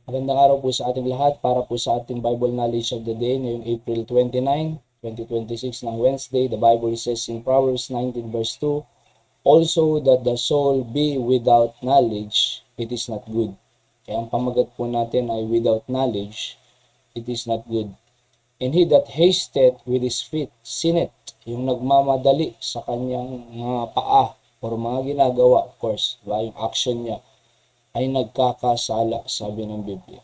Magandang araw po sa ating lahat para po sa ating Bible Knowledge of the Day ngayong April 29, 2026 ng Wednesday. The Bible says in Proverbs 19 verse 2, "Also that the soul be without knowledge, it is not good." Kaya ang pamagat po natin ay without knowledge, it is not good. "And he that hasteth with his feet sinneth." Yung nagmamadali sa kanyang mga paa or mga ginagawa, of course, diba? Yung action niya ay nagkakasala, sabi ng Biblia.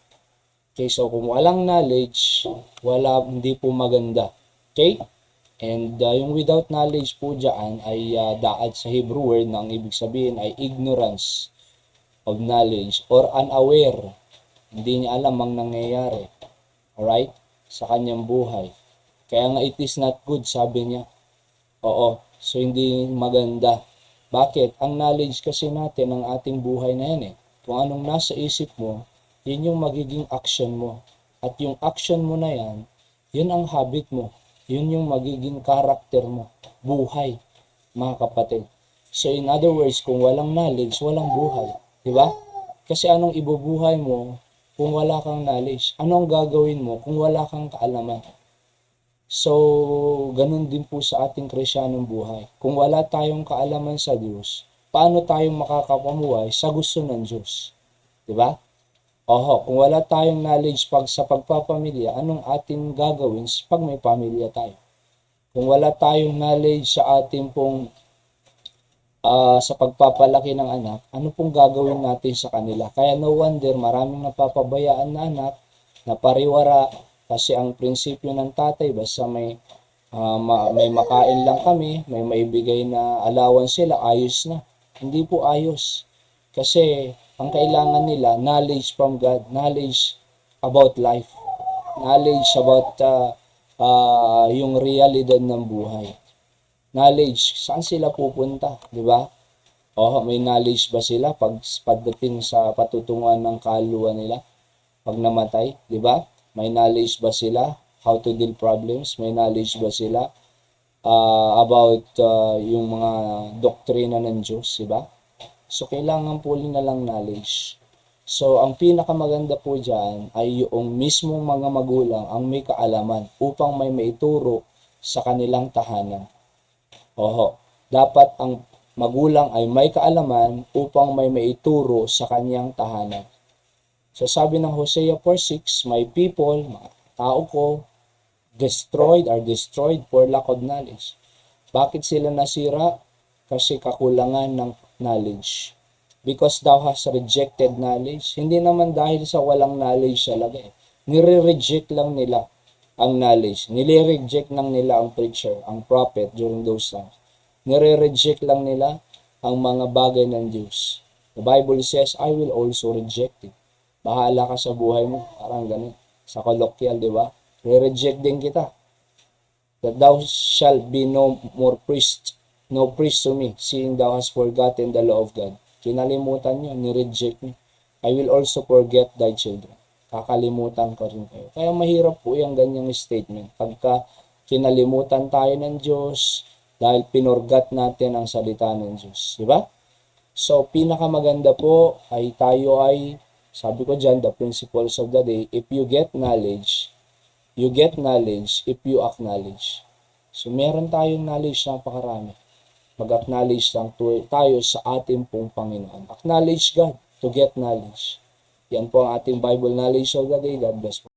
Okay, so kung walang knowledge, hindi po maganda. Okay? And yung without knowledge po dyan ay daad sa Hebrew word na ang ibig sabihin ay ignorance of knowledge or unaware. Hindi niya alam ang nangyayari. Alright? Sa kanyang buhay. Kaya nga it is not good, sabi niya. Oo. So hindi maganda. Bakit? Ang knowledge kasi natin ng ating buhay na yan eh. Kung anong nasa isip mo, yun yung magiging action mo. At yung action mo na yan, yun ang habit mo. Yun yung magiging karakter mo. Buhay, mga kapatid. So in other words, kung walang knowledge, walang buhay. Diba? Kasi anong ibubuhay mo kung wala kang knowledge? Anong gagawin mo kung wala kang kaalaman? So, ganun din po sa ating Krisyanong buhay. Kung wala tayong kaalaman sa Diyos, paano tayo makakapamuhay sa gusto ng Diyos? Diba? Oho, kung wala tayong knowledge sa pagpapamilya, anong ating gagawin pag may pamilya tayo? Kung wala tayong knowledge sa ating pong sa pagpapalaki ng anak, ano pong gagawin natin sa kanila? Kaya no wonder, maraming napapabayaan na anak na pariwara kasi ang prinsipyo ng tatay, basta may makain lang kami, may maibigay na allowance sila, ayos na. Hindi po ayos. Kasi ang kailangan nila, knowledge from God, knowledge about life, knowledge about yung realidad ng buhay. Knowledge, saan sila pupunta, di ba? May knowledge ba sila pagdating sa patutunguhan ng kaluluwa nila pag namatay, di ba? May knowledge ba sila how to deal problems? May knowledge ba sila about yung mga doktrina ng Diyos, di ba? So, kailangan po na lang knowledge. So, ang pinakamaganda po dyan ay yung mismong mga magulang ang may kaalaman upang may maituro sa kanilang tahanan. Dapat ang magulang ay may kaalaman upang may maituro sa kanyang tahanan. So, sabi ng Hosea 4:6, "My people, mga tao ko, are destroyed for lack of knowledge." Bakit sila nasira? Kasi kakulangan ng knowledge. Because thou hast rejected knowledge. Hindi naman dahil sa walang knowledge talaga eh. Nire-reject lang nila ang knowledge. Nire-reject lang nila ang preacher, ang prophet during those times. Nire-reject lang nila ang mga bagay ng Diyos. The Bible says, "I will also reject it." Bahala ka sa buhay mo. Parang ganun. Sa colloquial, di ba? Re-reject din kita. "That thou shalt be no more priest, no priest to me, seeing thou hast forgotten the law of God." Kinalimutan nyo, ni-reject nyo. "I will also forget thy children." Kakalimutan ko rin kayo. Kaya mahirap po yung ganyang statement. Pagka kinalimutan tayo ng Diyos dahil pinorgat natin ang salita ng Diyos. Di ba? So, pinakamaganda po ay tayo ay, sabi ko dyan, the principles of the day, if you get knowledge if you acknowledge. So, meron tayong knowledge na napakarami. Mag-acknowledge lang tayo sa ating pong Panginoon. Acknowledge God to get knowledge. Yan po ang ating Bible knowledge of the day. God bless po.